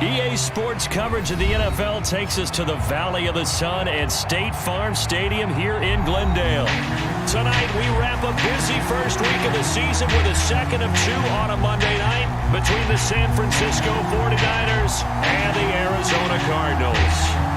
EA Sports coverage of the NFL takes us to the Valley of the Sun at State Farm Stadium here in Glendale. Tonight, we wrap a busy first week of the season with a second of two on a Monday night between the San Francisco 49ers and the Arizona Cardinals.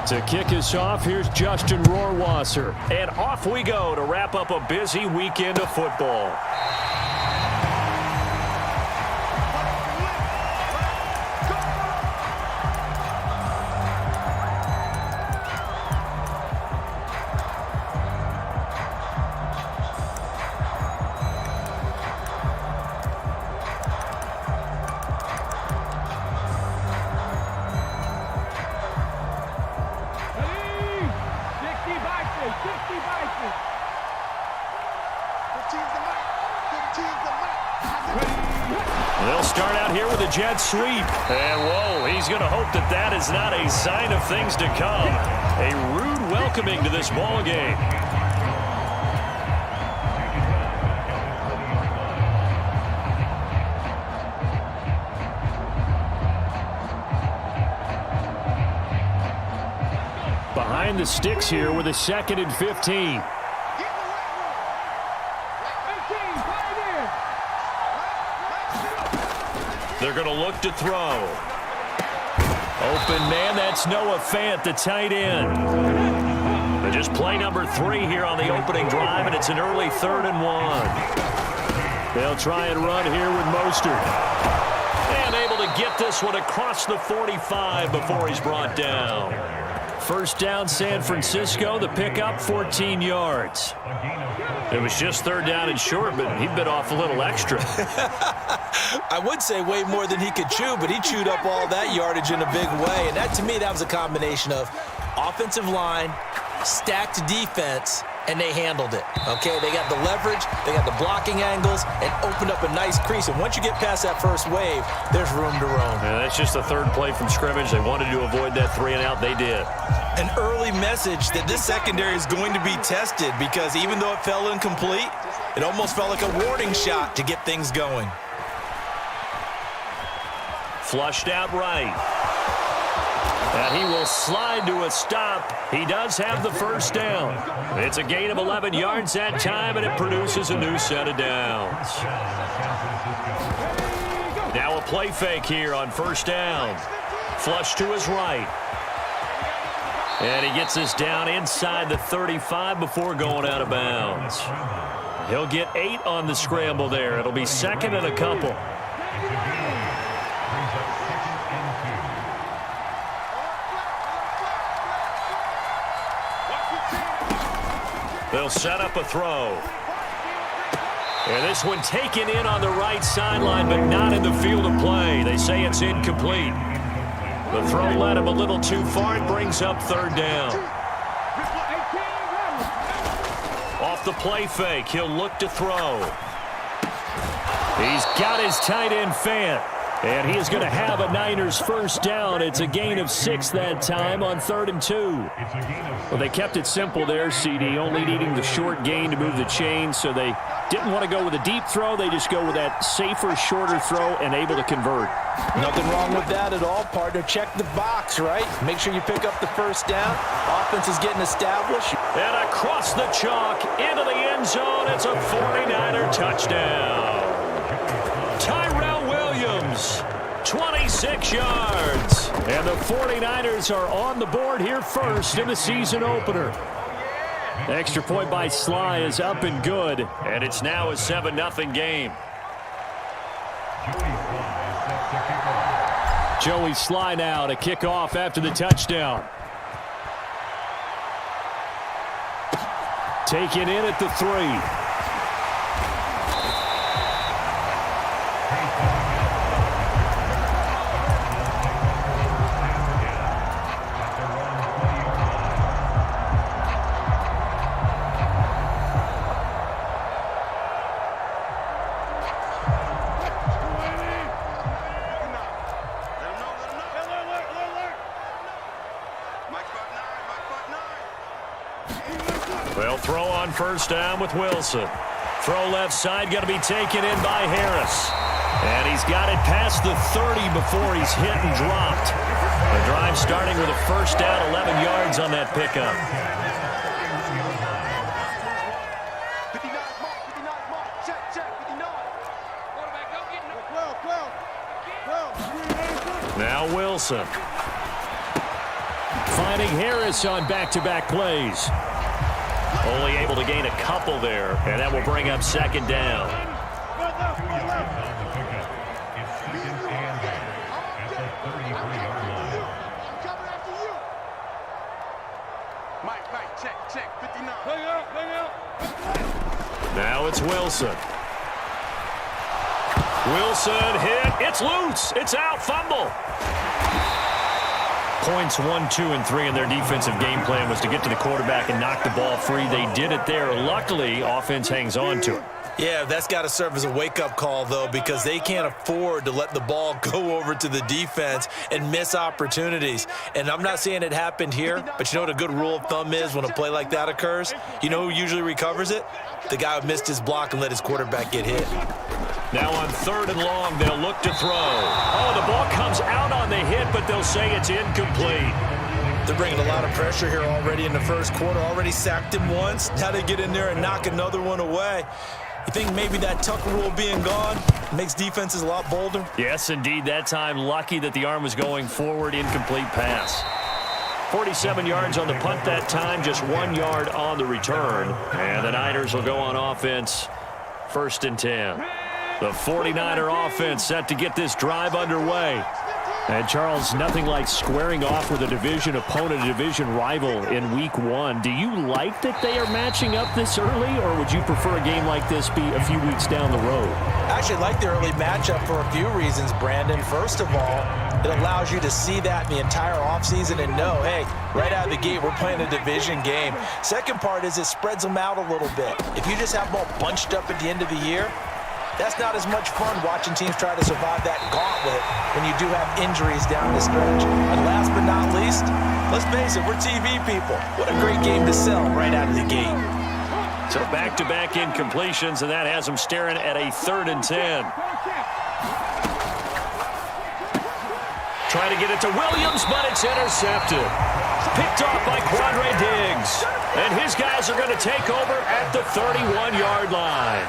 To kick us off, here's Justin Rohrwasser. And off we go to wrap up a busy weekend of football. They'll start out here with a jet sweep. And, whoa, he's going to hope that that is not a sign of things to come. A rude welcoming to this ball game. Behind the sticks here with a 2nd and 15. They're going to look to throw. Open man, that's Noah Fant, the tight end. They just play number 3 here on the opening drive, and it's an early 3rd and 1. They'll try and run here with Mostert. And able to get this one across the 45 before he's brought down. First down, San Francisco. The pickup, 14 yards. It was just 3rd down and short, but he bit off a little extra. I would say way more than he could chew, but he chewed up all that yardage in a big way. And that, to me, that was a combination of offensive line, stacked defense, and they handled it. Okay, they got the leverage, they got the blocking angles, and opened up a nice crease. And once you get past that first wave, there's room to roam. Yeah, that's just the 3rd play from scrimmage. They wanted to avoid that 3 and out. They did. An early message that this secondary is going to be tested, because even though it fell incomplete, it almost felt like a warning shot to get things going. Flushed out right. And he will slide to a stop. He does have the first down. It's a gain of 11 yards that time, and it produces a new set of downs. Now a play fake here on 1st down. Flush to his right. And he gets this down inside the 35 before going out of bounds. He'll get 8 on the scramble there. It'll be 2nd and a couple. They'll set up a throw. And this one taken in on the right sideline, but not in the field of play. They say it's incomplete. The throw led him a little too far. It brings up 3rd down. Off the play fake, he'll look to throw. He's got his tight end Fant. And he is going to have a Niners first down. It's a gain of 6 that time on 3rd and 2. Well, they kept it simple there, CD, only needing the short gain to move the chain, so they didn't want to go with a deep throw. They just go with that safer, shorter throw and able to convert. Nothing wrong with that at all, partner. Check the box, right? Make sure you pick up the first down. Offense is getting established. And across the chalk into the end zone, it's a 49er touchdown. Tyrell Williams, 26 yards. And the 49ers are on the board here first in the season opener. Extra point by Sly is up and good. And it's now a 7-0 game. Joey Sly now to kick off after the touchdown. Taken in at the 3. throw on first down with Wilson. Throw left side, going to be taken in by Harris. And he's got it past the 30 before he's hit and dropped. The drive starting with a first down, 11 yards on that pickup. Now Wilson. Finding Harris on back-to-back plays. Only able to gain a couple there, and that will bring up second down. Now it's Wilson. Wilson hit. It's loose. It's out. Fumble. Points 1, 2, and 3 in their defensive game plan was to get to the quarterback and knock the ball free. They did it there. Luckily, offense hangs on to it. Yeah, that's got to serve as a wake-up call, though, because they can't afford to let the ball go over to the defense and miss opportunities. And I'm not saying it happened here, but you know what a good rule of thumb is when a play like that occurs? You know who usually recovers it? The guy who missed his block and let his quarterback get hit. Now on 3rd and long, they'll look to throw. Oh, the ball comes out on the hit, but they'll say it's incomplete. They're bringing a lot of pressure here already in the first quarter. Already sacked him once. Now they get in there and knock another one away. You think maybe that Tucker rule being gone makes defenses a lot bolder? Yes, indeed. That time, lucky that the arm was going forward. Incomplete pass. 47 yards on the punt that time, just 1 yard on the return. And the Niners will go on offense, 1st and 10. The 49er offense set to get this drive underway. And, Charles, nothing like squaring off with a division opponent, a division rival in Week 1. Do you like that they are matching up this early, or would you prefer a game like this be a few weeks down the road? I actually like the early matchup for a few reasons, Brandon. First of all, it allows you to see that in the entire offseason and know, hey, right out of the gate, we're playing a division game. Second part is it spreads them out a little bit. If you just have them all bunched up at the end of the year, that's not as much fun watching teams try to survive that gauntlet when you do have injuries down the stretch. And last but not least, let's face it, we're TV people. What a great game to sell right out of the gate. So back-to-back incompletions, and that has them staring at a 3rd and 10. Trying to get it to Williams, but it's intercepted. Picked off by Quandre Diggs. And his guys are going to take over at the 31-yard line.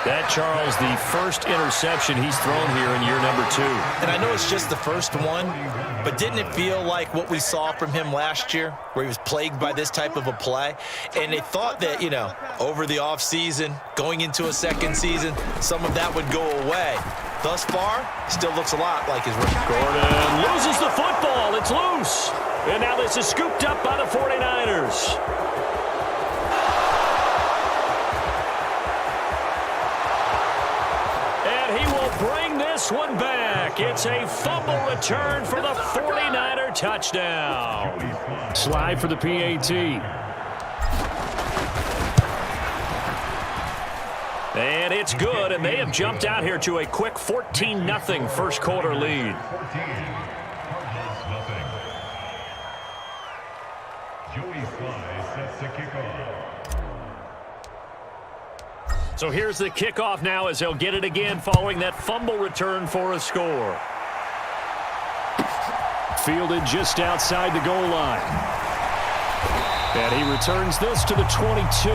That, Charles, the first interception he's thrown here in year number 2. And I know it's just the first one, but didn't it feel like what we saw from him last year, where he was plagued by this type of a play? And they thought that, you know, over the offseason, going into a second season, some of that would go away. Thus far, still looks a lot like his rookie. Gordon loses the football. It's loose. And now this is scooped up by the 49ers. Bring this one back. It's a fumble return for the 49er touchdown. Slide for the PAT. And it's good, and they have jumped out here to a quick 14-0 first quarter lead. So here's the kickoff now as they'll get it again following that fumble return for a score. Fielded just outside the goal line. And he returns this to the 22.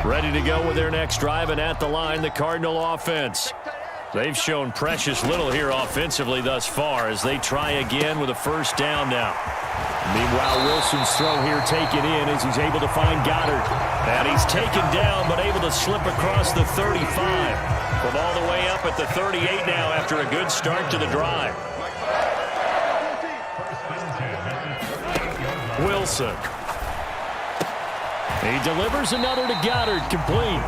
Ready to go with their next drive, and at the line, the Cardinal offense. They've shown precious little here offensively thus far as they try again with a first down now. Meanwhile, Wilson's throw here taken in as he's able to find Goddard. And he's taken down but able to slip across the 35. From all the way up at the 38 now after a good start to the drive. Wilson. He delivers another to Goddard, complete.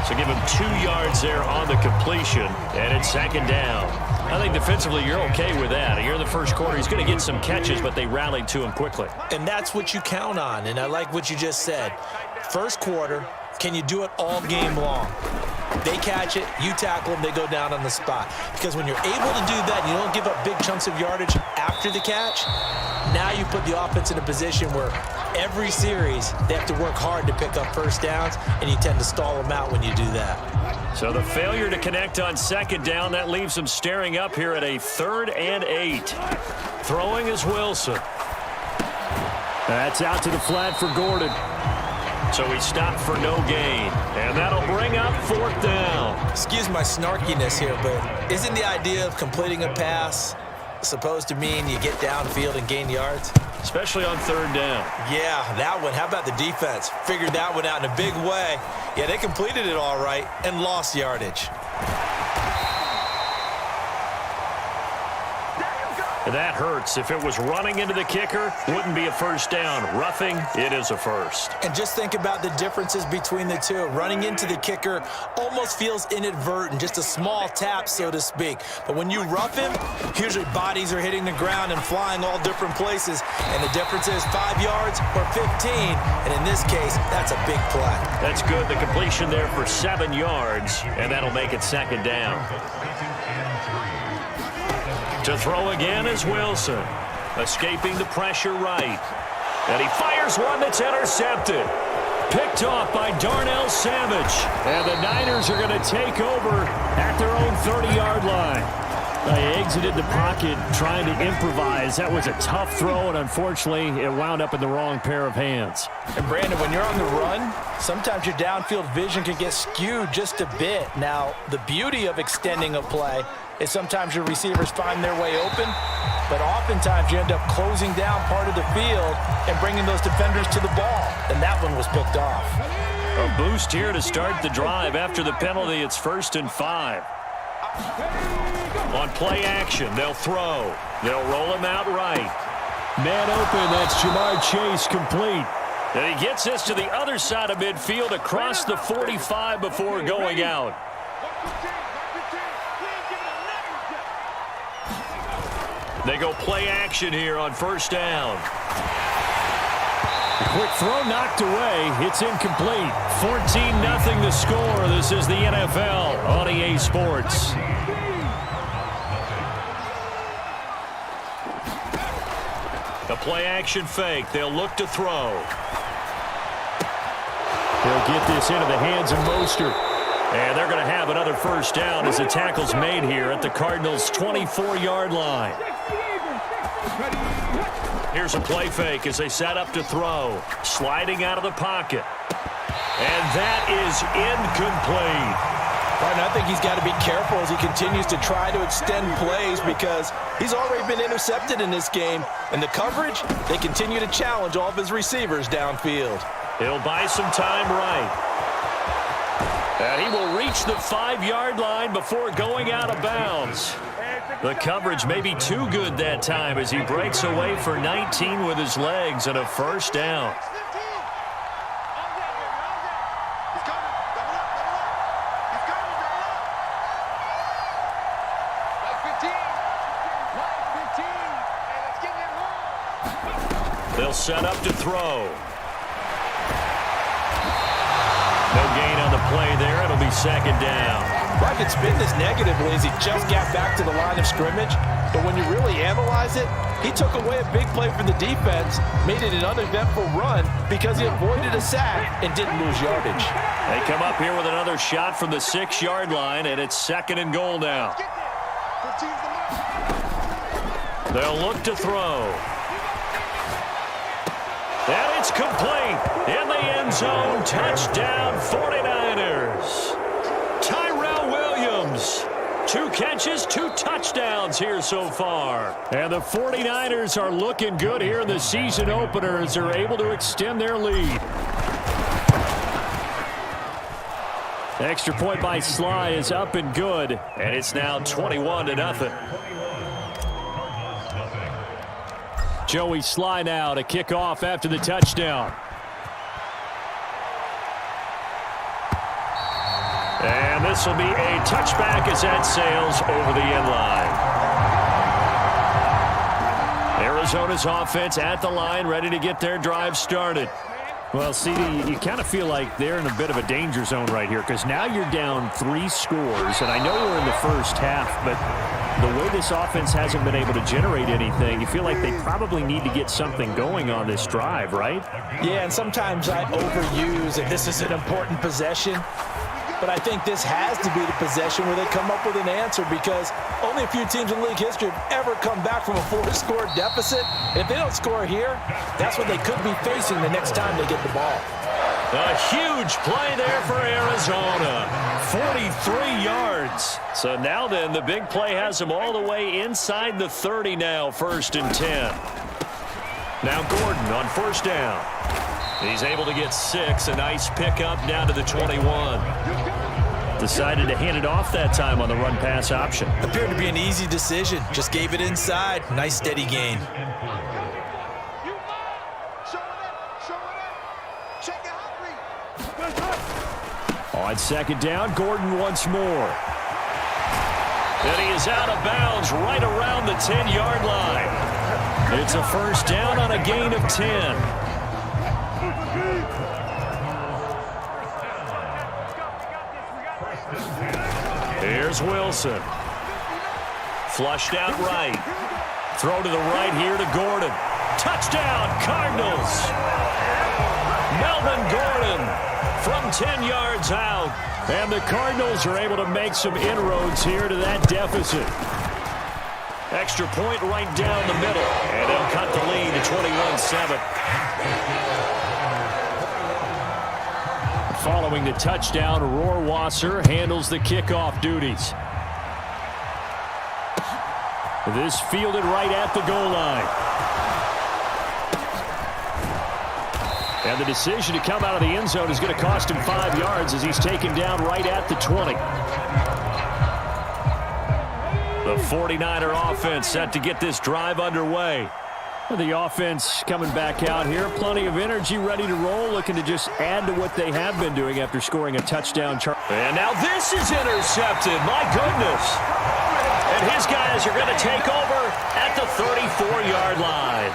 So give him 2 yards there on the completion, and it's second down. I think defensively you're okay with that. Here in the first quarter, he's going to get some catches, but they rallied to him quickly. And that's what you count on, and I like what you just said. First quarter, can you do it all game long? They catch it, you tackle them, they go down on the spot. Because when you're able to do that and you don't give up big chunks of yardage after the catch, now you put the offense in a position where every series they have to work hard to pick up first downs, and you tend to stall them out when you do that. So the failure to connect on second down, that leaves them staring up here at a 3rd and 8. Throwing is Wilson. That's out to the flat for Gordon. So he stopped for no gain. And that'll bring up 4th down. Excuse my snarkiness here, but isn't the idea of completing a pass supposed to mean you get downfield and gain yards? Especially on 3rd down. Yeah, that one. How about the defense? Figured that one out in a big way. Yeah, they completed it all right and lost yardage. That hurts. If it was running into the kicker, wouldn't be a first down. Roughing, it is a first. And just think about the differences between the two. Running into the kicker almost feels inadvertent, just a small tap, so to speak. But when you rough him, usually bodies are hitting the ground and flying all different places. And the difference is 5 yards or 15. And in this case, that's a big play. That's good. The completion there for 7 yards, and that'll make it 2nd down. To throw again is Wilson, escaping the pressure right. And he fires one that's intercepted. Picked off by Darnell Savage. And the Niners are going to take over at their own 30-yard line. They exited the pocket trying to improvise. That was a tough throw, and unfortunately, it wound up in the wrong pair of hands. And Brandon, when you're on the run, sometimes your downfield vision can get skewed just a bit. Now, the beauty of extending a play is sometimes your receivers find their way open, but oftentimes you end up closing down part of the field and bringing those defenders to the ball, and that one was picked off. A boost here to start the drive. After the penalty, it's 1st and 5. On play action, they'll throw. They'll roll him out right. Man open, that's Jamar Chase complete. And he gets this to the other side of midfield across the 45 before going out. They go play action here on 1st down. Quick throw knocked away. It's incomplete. 14-0 the score. This is the NFL on EA Sports. A play action fake. They'll look to throw. They'll get this into the hands of Mostert. And they're going to have another 1st down as the tackle's made here at the Cardinals' 24-yard line. Here's a play fake as they set up to throw. Sliding out of the pocket. And that is incomplete. Right, I think he's got to be careful as he continues to try to extend plays because he's already been intercepted in this game. And the coverage, they continue to challenge all of his receivers downfield. He'll buy some time right. And he will reach the 5-yard line before going out of bounds. The coverage may be too good that time as he breaks away for 19 with his legs and a 1st down. They'll set up to throw. No gain on the play there. It'll be 2nd down. I could spin this negatively as he just got back to the line of scrimmage, but when you really analyze it, he took away a big play for the defense, made it an uneventful run because he avoided a sack and didn't lose yardage. They come up here with another shot from the 6-yard line, and it's 2nd and goal now. They'll look to throw. And it's complete in the end zone. Touchdown 49ers. Tyrell Williams. 2 catches, 2 touchdowns here so far. And the 49ers are looking good here in the season opener as they're able to extend their lead. The extra point by Sly is up and good. And it's now 21-0. Joey Sly now to kick off after the touchdown. And this will be a touchback as that sails over the end line. Arizona's offense at the line, ready to get their drive started. Well, CD, you kind of feel like they're in a bit of a danger zone right here because now you're down 3 scores, and I know we're in the first half, but the way this offense hasn't been able to generate anything, you feel like they probably need to get something going on this drive, right? Yeah, and sometimes I overuse if this is an important possession, but I think this has to be the possession where they come up with an answer because only a few teams in league history have ever come back from a 4-score deficit. And if they don't score here, that's what they could be facing the next time they get the ball. A huge play there for Arizona. 43 yards. So now then, the big play has them all the way inside the 30 now, 1st and 10. Now Gordon on 1st down. He's able to get 6. A nice pickup down to the 21. Decided to hand it off that time on the run-pass option. Appeared to be an easy decision. Just gave it inside. Nice steady gain. On 2nd down, Gordon once more. And he is out of bounds right around the 10-yard line. It's a 1st down on a gain of 10. Here's Wilson. Flushed out right. Throw to the right here to Gordon. Touchdown, Cardinals. Melvin Gordon from 10 yards out. And the Cardinals are able to make some inroads here to that deficit. Extra point right down the middle. And they'll cut the lead to 21-7. Following the touchdown, Rohrwasser handles the kickoff duties. This fielded right at the goal line. And the decision to come out of the end zone is going to cost him 5 yards as he's taken down right at the 20. The 49er offense set to get this drive underway. The offense coming back out here. Plenty of energy, ready to roll, looking to just add to what they have been doing after scoring a touchdown. And now this is intercepted. My goodness. And his guys are going to take over at the 34-yard line.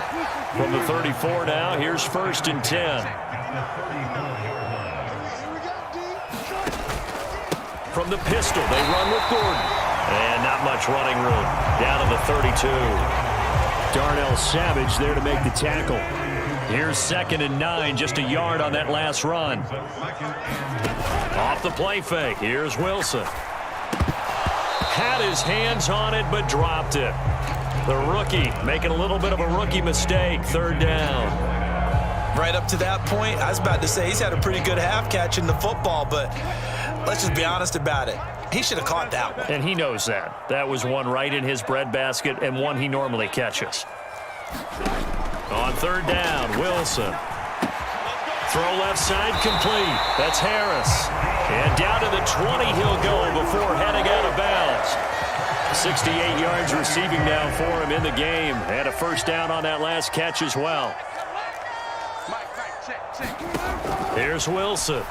From the 34 now, here's 1st and 10. From the pistol, they run with Gordon. And not much running room. Down to the 32. Darnell Savage there to make the tackle. Here's 2nd and 9, just a yard on that last run. Off the play fake, here's Wilson. Had his hands on it, but dropped it. The rookie making a little bit of a rookie mistake, 3rd down. Right up to that point, I was about to say he's had a pretty good half catching the football, but let's just be honest about it. He should have caught that one. And he knows that. That was one right in his breadbasket and one he normally catches. On 3rd down, Wilson. Throw left side complete. That's Harris. And down to the 20 he'll go before heading out of bounds. 68 yards receiving now for him in the game. And a 1st down on that last catch as well. Here's Wilson.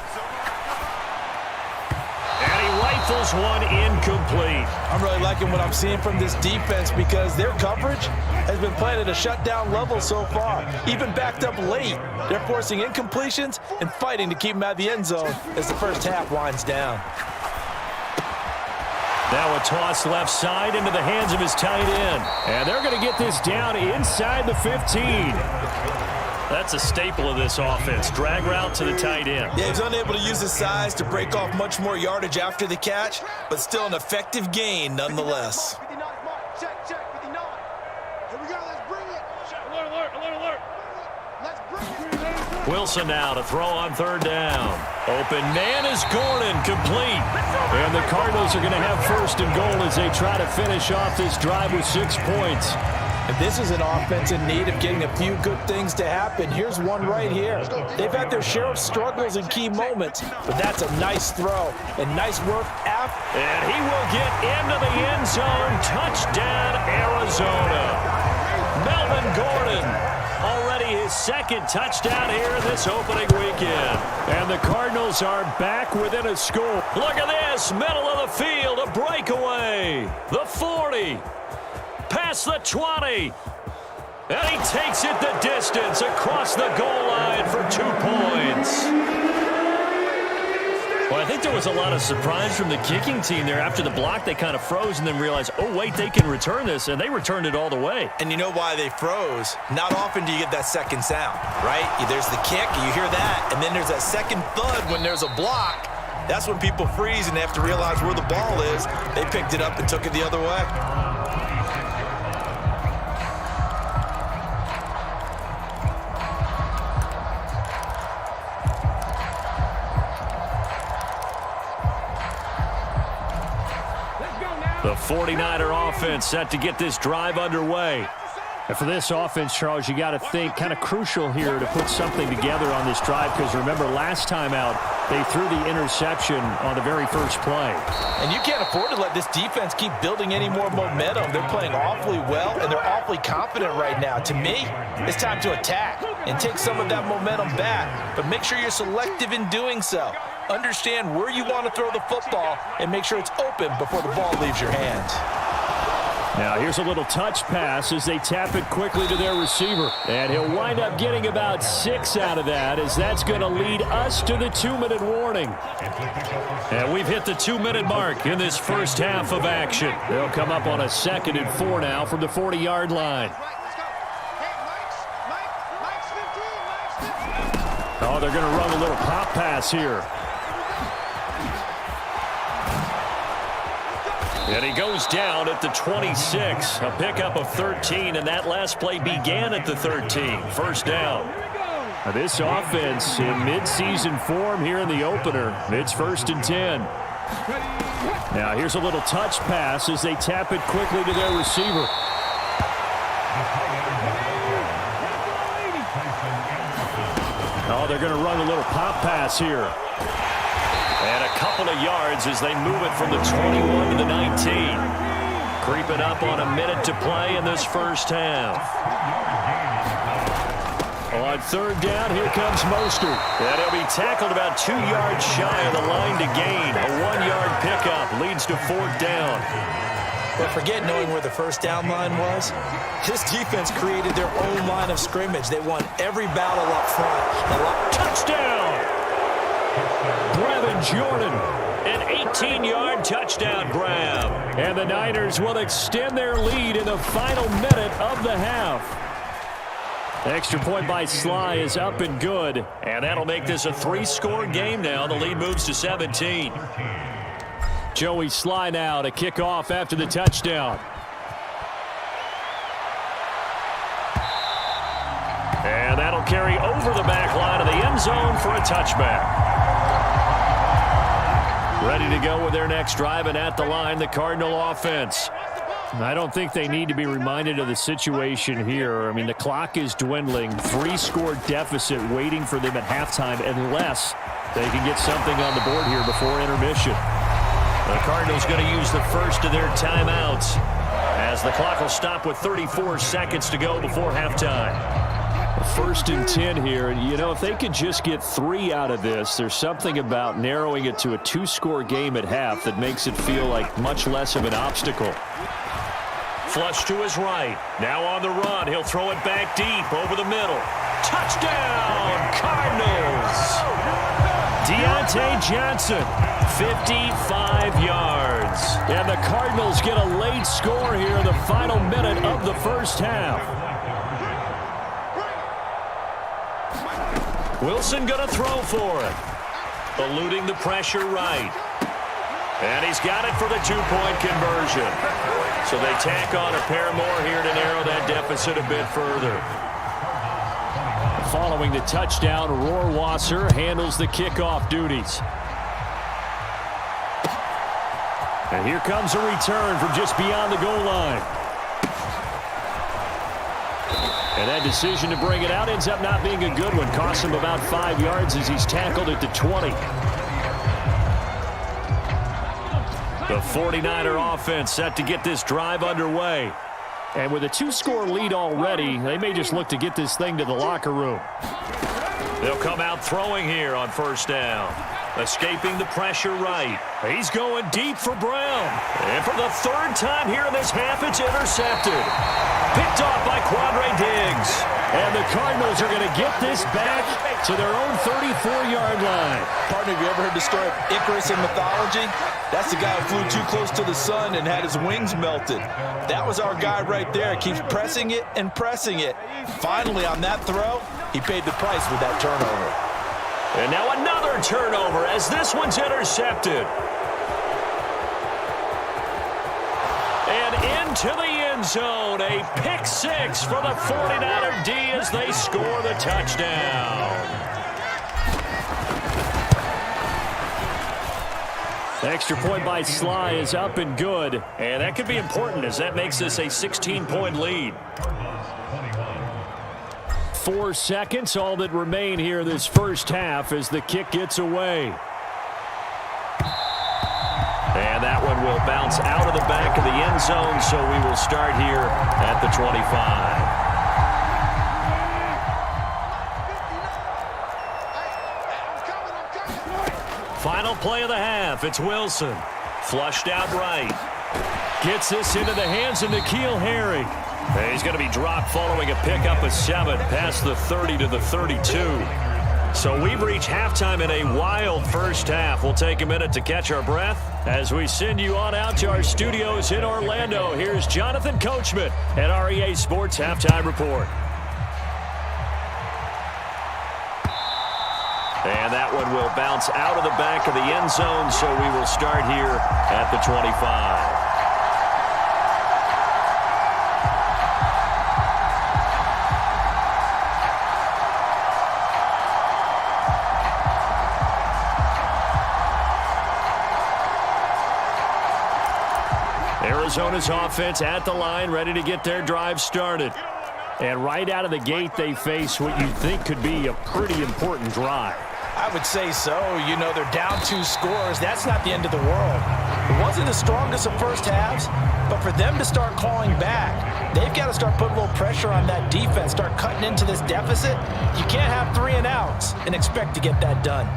Rifles one incomplete. I'm really liking what I'm seeing from this defense because their coverage has been playing at a shutdown level so far. Even backed up late, they're forcing incompletions and fighting to keep them out of the end zone as the first half winds down. Now a toss left side into the hands of his tight end. And they're going to get this down inside the 15. That's a staple of this offense. Drag route to the tight end. Yeah, he's unable to use his size to break off much more yardage after the catch, but still an effective gain nonetheless. Wilson now to throw on 3rd down. Open man is Gordon, complete. And the Cardinals are going to have 1st and goal as they try to finish off this drive with 6 points. And this is an offense in need of getting a few good things to happen. Here's one right here. They've had their share of struggles in key moments, but that's a nice throw and nice work after. And he will get into the end zone. Touchdown, Arizona. Melvin Gordon, already his 2nd touchdown here in this opening weekend. And the Cardinals are back within a score. Look at this, middle of the field, a breakaway. The 40. Past the 20. And he takes it the distance across the goal line for 2 points. Well, I think there was a lot of surprise from the kicking team there. After the block, they kind of froze and then realized, oh, wait, they can return this, and they returned it all the way. And you know why they froze? Not often do you get that second sound, right? There's the kick, you hear that, and then there's that second thud when there's a block. That's when people freeze and they have to realize where the ball is. They picked it up and took it the other way. The 49er offense set to get this drive underway. And for this offense, Charles, you got to think kind of crucial here to put something together on this drive because remember last time out, they threw the interception on the very first play. And you can't afford to let this defense keep building any more momentum. They're playing awfully well, and they're awfully confident right now. To me, it's time to attack and take some of that momentum back. But make sure you're selective in doing so. Understand where you want to throw the football and make sure it's open before the ball leaves your hands. Now here's a little touch pass as they tap it quickly to their receiver. And he'll wind up getting about 6 out of that as that's going to lead us to the 2-minute warning. And we've hit the 2-minute mark in this first half of action. They'll come up on a 2nd and 4 now from the 40-yard line. Oh, they're going to run a little pop pass here. And he goes down at the 26. A pickup of 13, and that last play began at the 13. First down. Now this offense in midseason form here in the opener. It's 1st and 10. Now here's a little touch pass as they tap it quickly to their receiver. Oh, they're going to run a little pop pass here. And a couple of yards as they move it from the 21 to the 19. Creeping up on a minute to play in this first half. On 3rd down, here comes Mostert. And he'll be tackled about 2 yards shy of the line to gain. A 1-yard pickup leads to 4th down. But forget knowing where the first down line was. This defense created their own line of scrimmage. They won every battle up front. Touchdown! Brevin Jordan, an 18-yard touchdown grab. And the Niners will extend their lead in the final minute of the half. Extra point by Sly is up and good. And that'll make this a 3-score game now. The lead moves to 17. Joey Sly now to kick off after the touchdown. And that'll carry over the back line of the end zone for a touchback. Ready to go with their next drive, and at the line, the Cardinal offense. I don't think they need to be reminded of the situation here. I mean, the clock is dwindling. 3-score deficit waiting for them at halftime unless they can get something on the board here before intermission. The Cardinals going to use the first of their timeouts as the clock will stop with 34 seconds to go before halftime. 1st and 10 here. You know, if they could just get 3 out of this, there's something about narrowing it to a 2-score game at half that makes it feel like much less of an obstacle. Flush to his right. Now on the run. He'll throw it back deep over the middle. Touchdown, Cardinals! Deontay Johnson, 55 yards. And the Cardinals get a late score here in the final minute of the first half. Wilson going to throw for it. Eluding the pressure right. And he's got it for the 2-point conversion. So they tack on a pair more here to narrow that deficit a bit further. Following the touchdown, Rohrwasser handles the kickoff duties. And here comes a return from just beyond the goal line. And that decision to bring it out ends up not being a good one. Costs him about 5 yards as he's tackled at the 20. The 49er offense set to get this drive underway. And with a 2-score lead already, they may just look to get this thing to the locker room. They'll come out throwing here on 1st down. Escaping the pressure right. He's going deep for Brown. And for the third time here in this half, it's intercepted. Picked off by Quandre Diggs. And the Cardinals are going to get this back to their own 34-yard line. Partner, have you ever heard the story of Icarus in mythology? That's the guy who flew too close to the sun and had his wings melted. That was our guy right there. Keeps pressing it and pressing it. Finally, on that throw, he paid the price with that turnover. And now another turnover as this one's intercepted. And into the end zone, a pick six for the 49er D as they score the touchdown. The extra point by Sly is up and good, and that could be important as that makes this a 16-point lead. 4 seconds, all that remain here this first half as the kick gets away. And that one will bounce out of the back of the end zone, so we will start here at the 25. Final play of the half. It's Wilson. Flushed out right. Gets this into the hands of N'Keal Harry. And he's going to be dropped following a pickup of 7 past the 30 to the 32. So we've reached halftime in a wild first half. We'll take a minute to catch our breath as we send you on out to our studios in Orlando. Here's Jonathan Coachman at REA Sports Halftime Report. And that one will bounce out of the back of the end zone, so we will start here at the 25. Arizona's offense at the line, ready to get their drive started. And right out of the gate, they face what you think could be a pretty important drive. I would say so. You know, they're down 2 scores. That's not the end of the world. It wasn't the strongest of first halves, but for them to start clawing back, they've got to start putting a little pressure on that defense, start cutting into this deficit. You can't have 3 and outs and expect to get that done.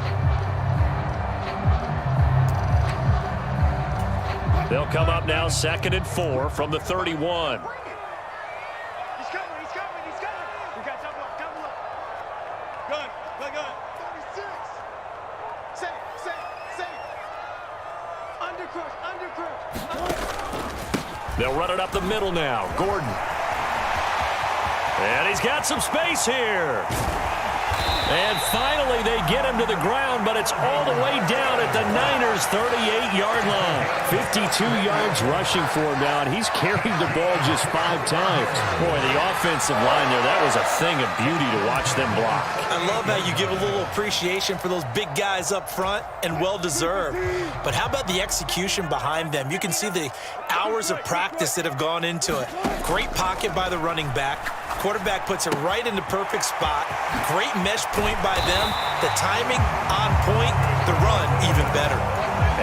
They'll come up now 2nd and 4 from the 31. He's coming. We got double up. Good. 36. Safe. Undercrush. They'll run it up the middle now. Gordon. And he's got some space here. And finally they get him to the ground, but it's all the way down at the Niners' 38-yard line. 52 yards rushing for him now, and he's carried the ball just 5 times. Boy, the offensive line there, that was a thing of beauty to watch them block. I love how you give a little appreciation for those big guys up front, and well-deserved. But how about the execution behind them? You can see the hours of practice that have gone into it. Great pocket by the running back. Quarterback puts it right in the perfect spot. Great mesh point by them. The timing on point. The run even better.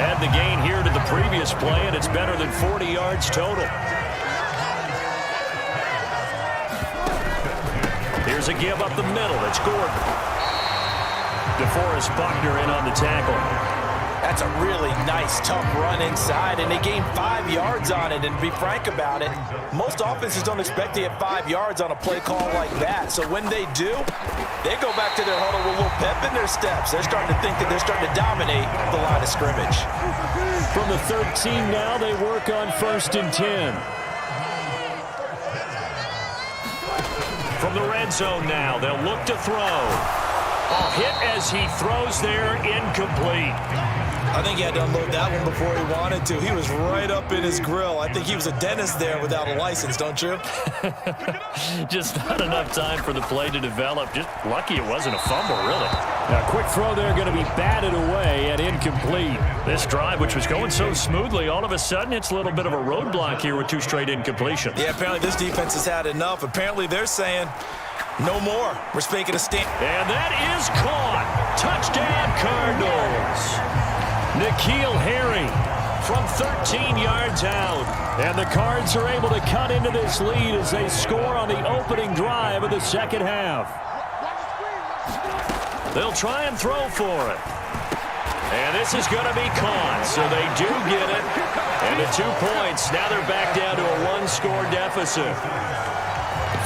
Add the gain here to the previous play, and it's better than 40 yards total. Here's a give up the middle. It's Gordon. DeForest Buckner in on the tackle. That's a really nice, tough run inside, and they gained 5 yards on it. And to be frank about it, most offenses don't expect to get 5 yards on a play call like that. So when they do, they go back to their huddle with a little pep in their steps. They're starting to think that they're starting to dominate the line of scrimmage. From the 13 now, they work on 1st and 10. From the red zone now, they'll look to throw. A hit as he throws there, incomplete. I think he had to unload that one before he wanted to. He was right up in his grill. I think he was a dentist there without a license, don't you? Just not enough time for the play to develop. Just lucky it wasn't a fumble, really. A quick throw there going to be batted away and incomplete. This drive, which was going so smoothly, all of a sudden it's a little bit of a roadblock here with 2 straight incompletions. Yeah, apparently this defense has had enough. Apparently they're saying, no more. We're making a stand. And that is caught. Touchdown, Cardinals. N'Keal Harry from 13 yards out. And the Cards are able to cut into this lead as they score on the opening drive of the second half. They'll try and throw for it. And this is going to be caught, so they do get it. And the 2 points, now they're back down to a 1-score deficit.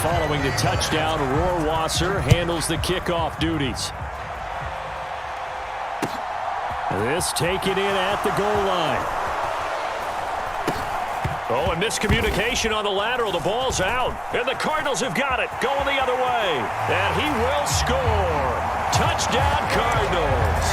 Following the touchdown, Rohrwasser handles the kickoff duties. This taken in at the goal line. Oh, and miscommunication on the lateral. The ball's out. And the Cardinals have got it. Going the other way. And he will score. Touchdown, Cardinals.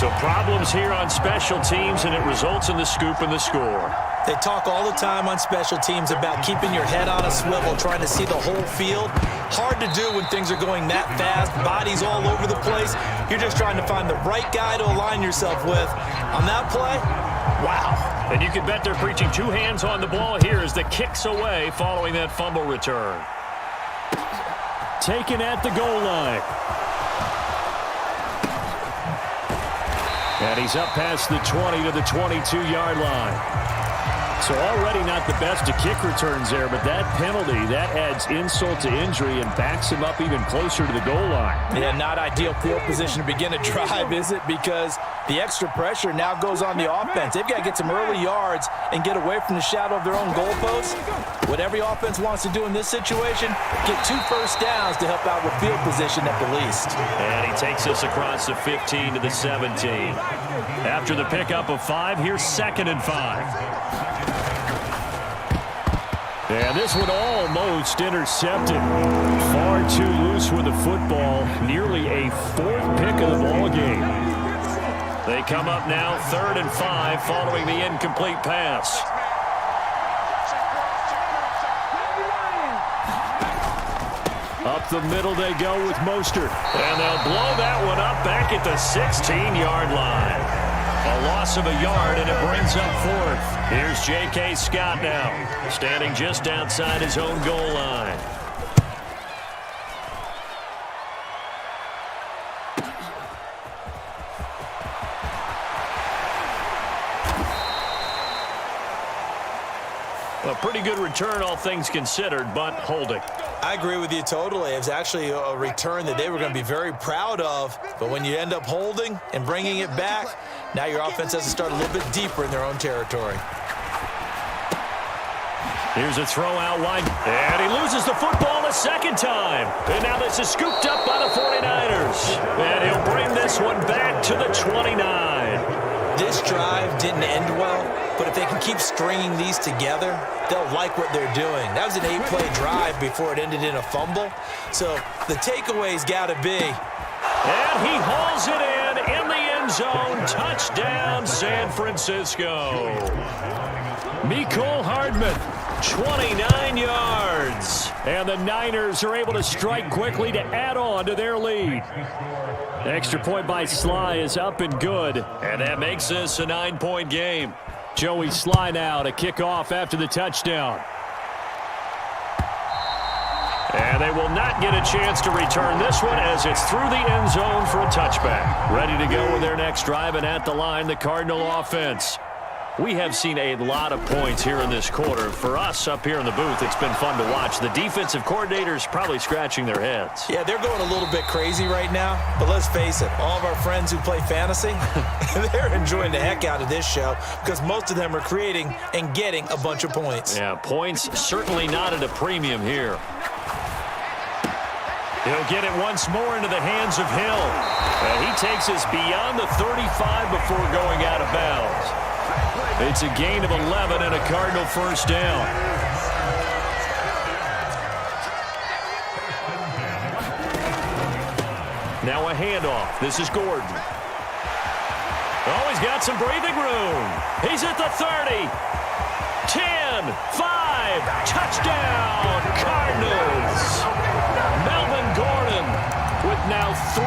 So problems here on special teams, and it results in the scoop and the score. They talk all the time on special teams about keeping your head on a swivel, trying to see the whole field. Hard to do when things are going that fast, bodies all over the place. You're just trying to find the right guy to align yourself with. On that play, wow. And you can bet they're preaching 2 hands on the ball here as the kick's away following that fumble return. Taken at the goal line. And he's up past the 20 to the 22-yard line. So already not the best of kick returns there, but that penalty, that adds insult to injury and backs him up even closer to the goal line. Yeah, not ideal field position to begin a drive, is it? Because the extra pressure now goes on the offense. They've got to get some early yards and get away from the shadow of their own goalposts. What every offense wants to do in this situation, get 2 first downs to help out with field position at the least. And he takes us across the 15 to the 17. After the pickup of 5, here's 2nd and 5. And this one almost intercepted. Far too loose with the football. Nearly a 4th pick of the ball game. They come up now 3rd and 5 following the incomplete pass. Up the middle they go with Mostert. And they'll blow that one up back at the 16-yard line. A loss of a yard, and it brings up 4th. Here's J.K. Scott now, standing just outside his own goal line. A pretty good return, all things considered, but holding. I agree with you totally. It was actually a return that they were going to be very proud of. But when you end up holding and bringing it back, now your offense has to start a little bit deeper in their own territory. Here's a throw out wide. And he loses the football the 2nd time. And now this is scooped up by the 49ers. And he'll bring this one back to the 29. This drive didn't end well, but if they can keep stringing these together, they'll like what they're doing. That was an 8-play drive before it ended in a fumble. So the takeaway's got to be. And he hauls it in the end zone. Touchdown, San Francisco. Mecole Hardman, 29 yards. And the Niners are able to strike quickly to add on to their lead. Extra point by Sly is up and good. And that makes this a 9-point game. Joey Sly now to kick off after the touchdown. And they will not get a chance to return this one as it's through the end zone for a touchback. Ready to go with their next drive, and at the line, the Cardinal offense. We have seen a lot of points here in this quarter. For us up here in the booth, it's been fun to watch. The defensive coordinators probably scratching their heads. Yeah, they're going a little bit crazy right now. But let's face it, all of our friends who play fantasy, they're enjoying the heck out of this show because most of them are creating and getting a bunch of points. Yeah, points certainly not at a premium here. He'll get it once more into the hands of Hill. And he takes us beyond the 35 before going out of bounds. It's a gain of 11 and a Cardinal first down. Now a handoff. This is Gordon. Oh, he's got some breathing room. He's at the 30. 10, 5, touchdown, Cardinals. Melvin Gordon with now 3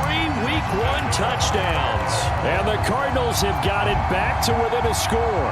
Week 1 touchdowns. And the Cardinals have got it back to within a score.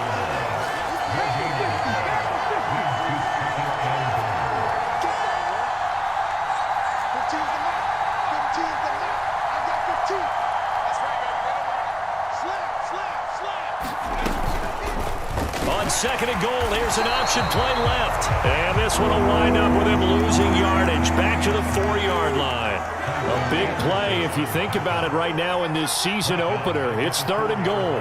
second and goal. Here's an option play left. And this one will wind up with him losing yardage back to the 4-yard line. A big play if you think about it right now in this season opener. It's third and goal.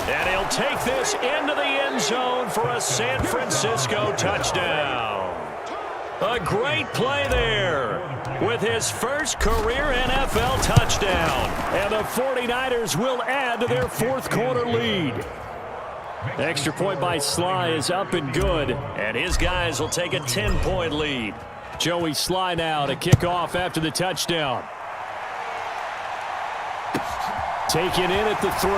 And he'll take this into the end zone for a San Francisco touchdown. A great play there with his first career NFL touchdown. And the 49ers will add to their fourth quarter lead. Extra point by Sly is up and good. And his guys will take a 10-point lead. Joey Sly now to kick off after the touchdown. Taken in at the 3.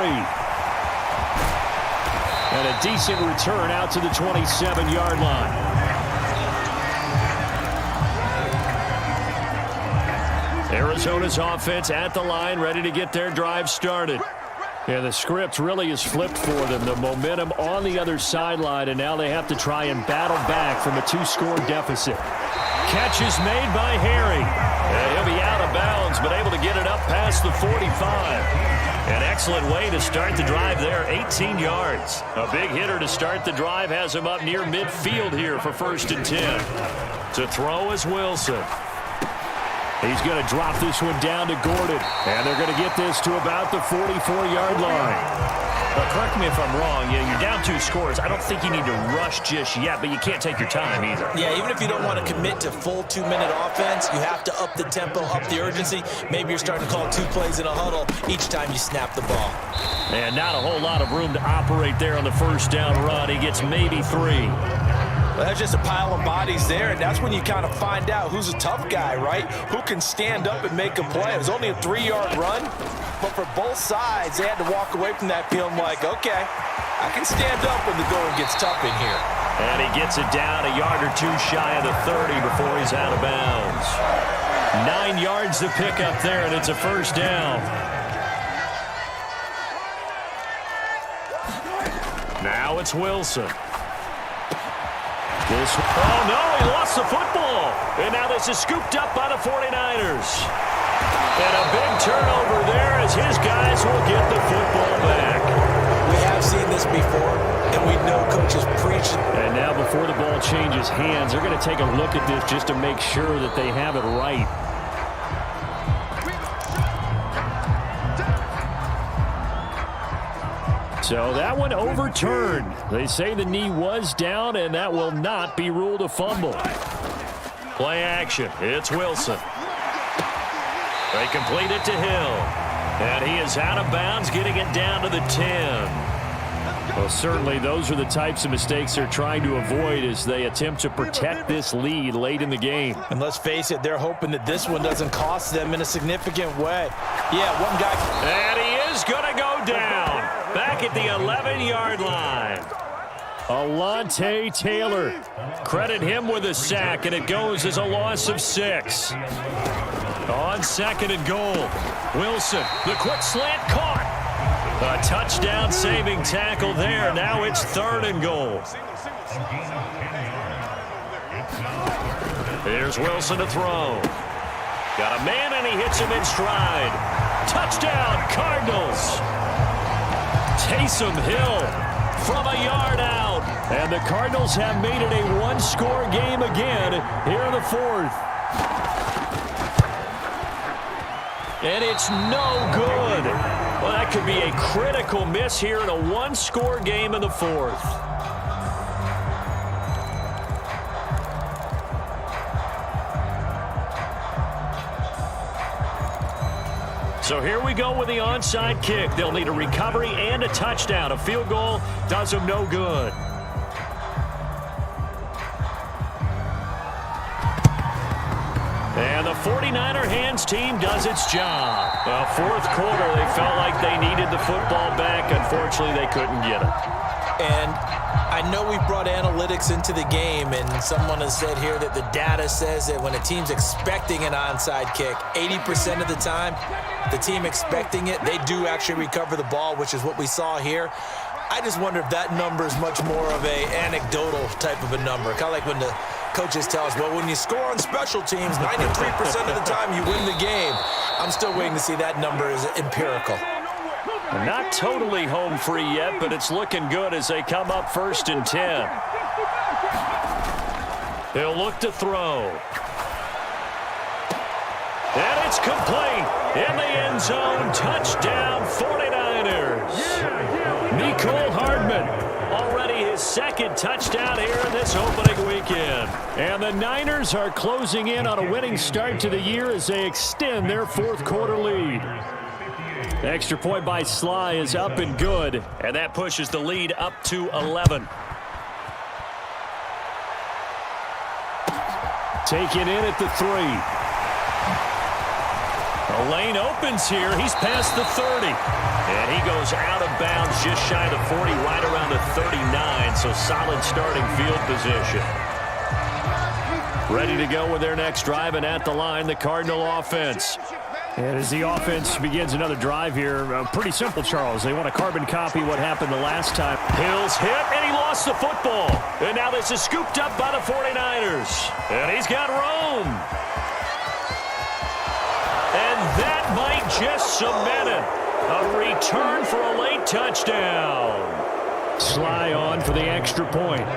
And a decent return out to the 27-yard line. Arizona's offense at the line, ready to get their drive started. And the script really is flipped for them. The momentum on the other sideline, and now they have to try and battle back from a 2-score deficit. Catch is made by Harry. And he'll be out of bounds, but able to get it up past the 45. An excellent way to start the drive there, 18 yards. A big hitter to start the drive has him up near midfield here for 1st and 10. To throw is Wilson. He's going to drop this one down to Gordon. And they're going to get this to about the 44-yard line. Correct me if I'm wrong. You're down 2 scores. I don't think you need to rush just yet, but you can't take your time either. Yeah, even if you don't want to commit to full 2-minute offense, you have to up the tempo, up the urgency. Maybe you're starting to call 2 plays in a huddle each time you snap the ball. And not a whole lot of room to operate there on the first down run. He gets maybe 3. Well, that's just a pile of bodies there, and that's when you kind of find out who's a tough guy, right? Who can stand up and make a play. It was only a 3-yard run, but for both sides, they had to walk away from that feeling like, okay, I can stand up when the going gets tough in here. And he gets it down a yard or 2 shy of the 30 before he's out of bounds. 9 yards to pick up there, and it's a first down. Now it's Wilson. Oh, no, he lost the football. And now this is scooped up by the 49ers. And a big turnover there as his guys will get the football back. We have seen this before, and we know coaches preach. And now before the ball changes hands, they're going to take a look at this just to make sure that they have it right. So that one overturned. They say the knee was down, and that will not be ruled a fumble. Play action. It's Wilson. They complete it to Hill. And he is out of bounds, getting it down to the 10. Well, certainly those are the types of mistakes they're trying to avoid as they attempt to protect this lead late in the game. And let's face it, they're hoping that this one doesn't cost them in a significant way. Yeah, one guy. And he is going to go down. Back at the 11-yard line. Alontae Taylor. Credit him with a sack, and it goes as a loss of 6. On 2nd and goal. Wilson, the quick slant caught. A touchdown-saving tackle there. Now it's 3rd and goal. Here's Wilson to throw. Got a man, and he hits him in stride. Touchdown, Cardinals. Taysom Hill from a yard out. And the Cardinals have made it a 1-score game again here in the 4th. And it's no good. Well, that could be a critical miss here in a 1-score game in the 4th. So here we go with the onside kick. They'll need a recovery and a touchdown. A field goal does them no good. And the 49er hands team does its job. Well, 4th quarter, they felt like they needed the football back. Unfortunately, they couldn't get it. And I know we brought analytics into the game, and someone has said here that the data says that when a team's expecting an onside kick, 80% of the time, the team expecting it, they do actually recover the ball, which is what we saw here. I just wonder if that number is much more of a anecdotal type of a number, kind of like when the Coaches tell us, well, when you score on special teams, 93% of the time you win the game. I'm still waiting to see that number is empirical. Not totally home free yet, but it's looking good as they come up 1st and 10. He'll look to throw. And it's complete. In the end zone, touchdown 49ers. Nicole Hardman, already his 2nd touchdown here in this opening weekend. And the Niners are closing in on a winning start to the year as they extend their 4th quarter lead. The extra point by Sly is up and good, and that pushes the lead up to 11. Taken in at the 3. The lane opens here. He's past the 30. And he goes out of bounds just shy of the 40, right around the 39. So solid starting field position. Ready to go with their next drive, and at the line, the Cardinal offense. And as the offense begins another drive here, pretty simple, Charles. They want to carbon copy what happened the last time. Hill's hit, and he lost the football. And now this is scooped up by the 49ers. And he's got Rome. And that might just cement it. A return for a late touchdown. Sly on for the extra point.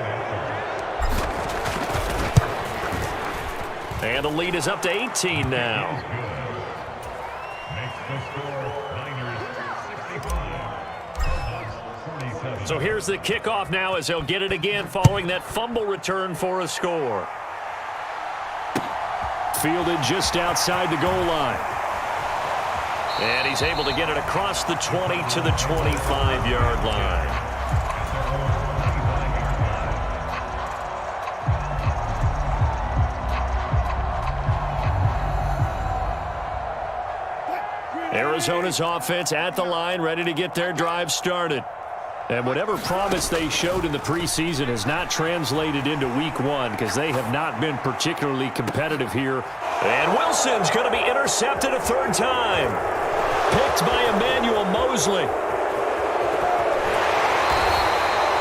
And the lead is up to 18 now. So here's the kickoff now as they'll get it again following that fumble return for a score. Fielded just outside the goal line. And he's able to get it across the 20 to the 25-yard line. Arizona's offense at the line, ready to get their drive started. And whatever promise they showed in the preseason has not translated into week 1 because they have not been particularly competitive here. And Wilson's going to be intercepted a 3rd time. Picked by Emmanuel Mosley.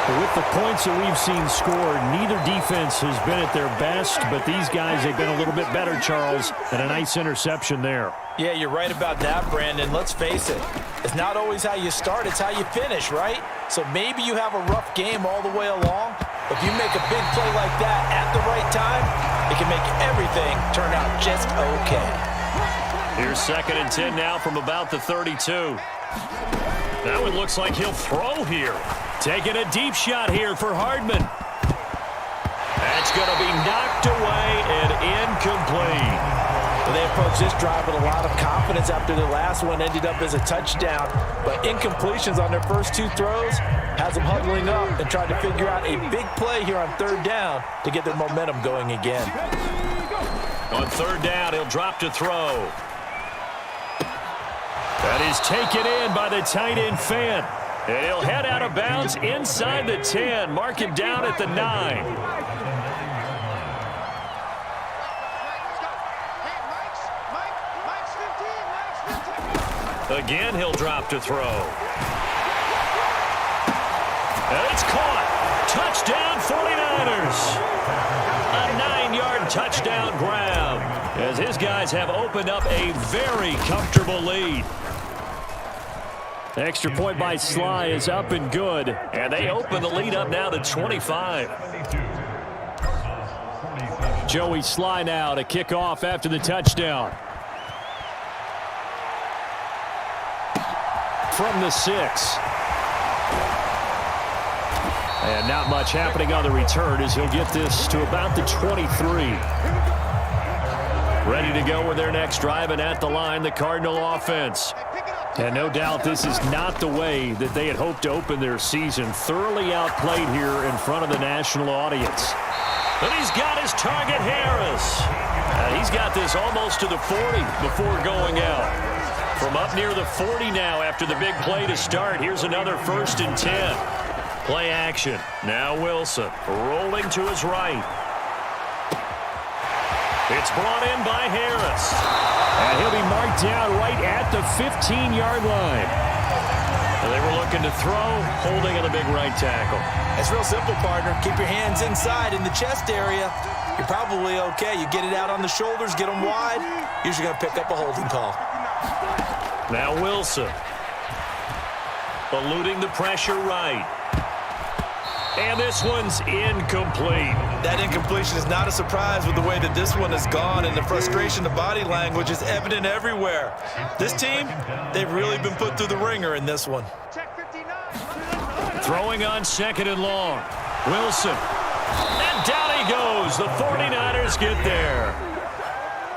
With the points that we've seen scored, neither defense has been at their best, but these guys have been a little bit better, Charles, and a nice interception there. Yeah, you're right about that, Brandon. Let's face it. It's not always how you start, it's how you finish, right? So maybe you have a rough game all the way along. If you make a big play like that at the right time, it can make everything turn out just okay. Here's 2nd and 10 now from about the 32. Now it looks like he'll throw here. Taking a deep shot here for Hardman. That's going to be knocked away and incomplete. Well, they approached this drive with a lot of confidence after the last one ended up as a touchdown. But incompletions on their first 2 throws has them huddling up and trying to figure out a big play here on 3rd down to get their momentum going again. On 3rd down, he'll drop to throw. That is taken in by the tight end Fant. And he'll head out of bounds inside the 10. Mark him down at the 9. Again, he'll drop to throw. And it's caught. Touchdown, 49ers. A 9-yard touchdown grab as his guys have opened up a very comfortable lead. The extra point by Sly is up and good, and they open the lead up now to 25. Joey Sly now to kick off after the touchdown. From the 6. And not much happening on the return as he'll get this to about the 23. Ready to go with their next drive, and at the line, the Cardinal offense. And no doubt this is not the way that they had hoped to open their season. Thoroughly outplayed here in front of the national audience. But he's got his target, Harris. And he's got this almost to the 40 before going out. From up near the 40 now after the big play to start. Here's another 1st and 10. Play action. Now Wilson rolling to his right. It's brought in by Harris. And he'll be marked down right at the 15-yard line. And they were looking to throw, holding on the big right tackle. It's real simple, partner. Keep your hands inside in the chest area. you're probably okay. You get it out on the shoulders, get them wide, usually going to pick up a holding call. Now Wilson. Eluding the pressure right. And this one's incomplete. That incompletion is not a surprise with the way that this one has gone, and the frustration, the body language is evident everywhere. This team, they've really been put through the ringer in this one. Throwing on 2nd and long. Wilson. And down he goes. The 49ers get there.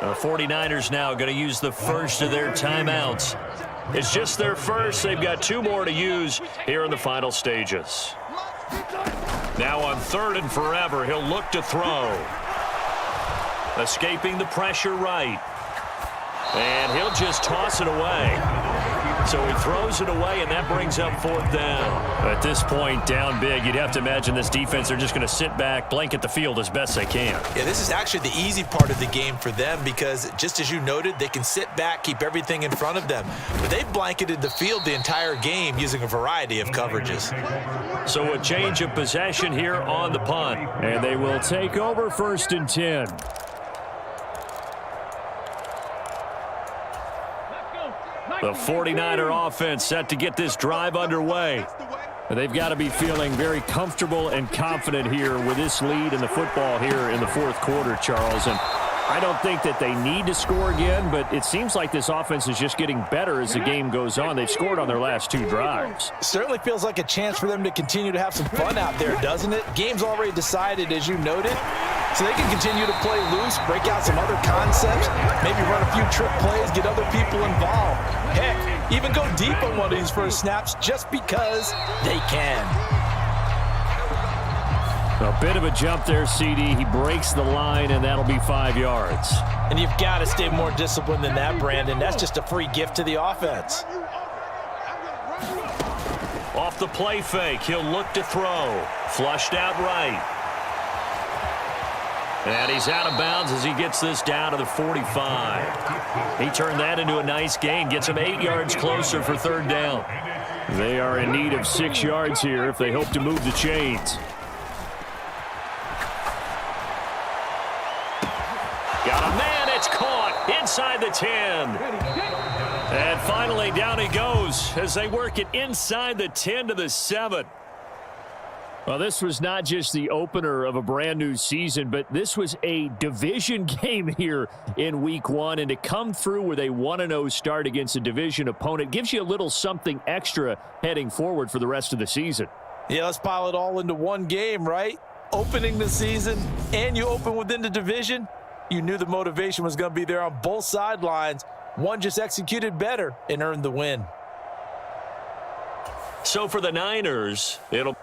The 49ers now going to use the first of their timeouts. It's just their first. They've got 2 more to use here in the final stages. Now on 3rd and forever, he'll look to throw. Escaping the pressure right. And he'll just toss it away. So he throws it away, and that brings up 4th down. At this point, down big, you'd have to imagine this defense, they're just going to sit back, blanket the field as best they can. Yeah, this is actually the easy part of the game for them because, just as you noted, they can sit back, keep everything in front of them. But they've blanketed the field the entire game using a variety of coverages. So a change of possession here on the punt. And they will take over 1st and 10. The 49er offense set to get this drive underway. They've got to be feeling very comfortable and confident here with this lead in the football here in the 4th quarter, Charles. And I don't think that they need to score again, but it seems like this offense is just getting better as the game goes on. They've scored on their last 2 drives. Certainly feels like a chance for them to continue to have some fun out there, doesn't it? Game's already decided, as you noted. So they can continue to play loose, break out some other concepts, maybe run a few trick plays, get other people involved. Heck, even go deep on one of these first snaps just because they can. A bit of a jump there, CD. He breaks the line, and that'll be 5 yards. And you've got to stay more disciplined than that, Brandon. That's just a free gift to the offense. Off the play fake, he'll look to throw. Flushed out right. And he's out of bounds as he gets this down to the 45. He turned that into a nice gain, gets him 8 yards closer for 3rd down. They are in need of 6 yards here if they hope to move the chains. Got a man, it's caught inside the 10. And finally down he goes as they work it inside the 10 to the 7. Well, this was not just the opener of a brand new season, but this was a division game here in week 1. And to come through with a 1-0 start against a division opponent gives you a little something extra heading forward for the rest of the season. Yeah, let's pile it all into one game, right? Opening the season, and you open within the division. You knew the motivation was going to be there on both sidelines. One just executed better and earned the win. So for the Niners, it'll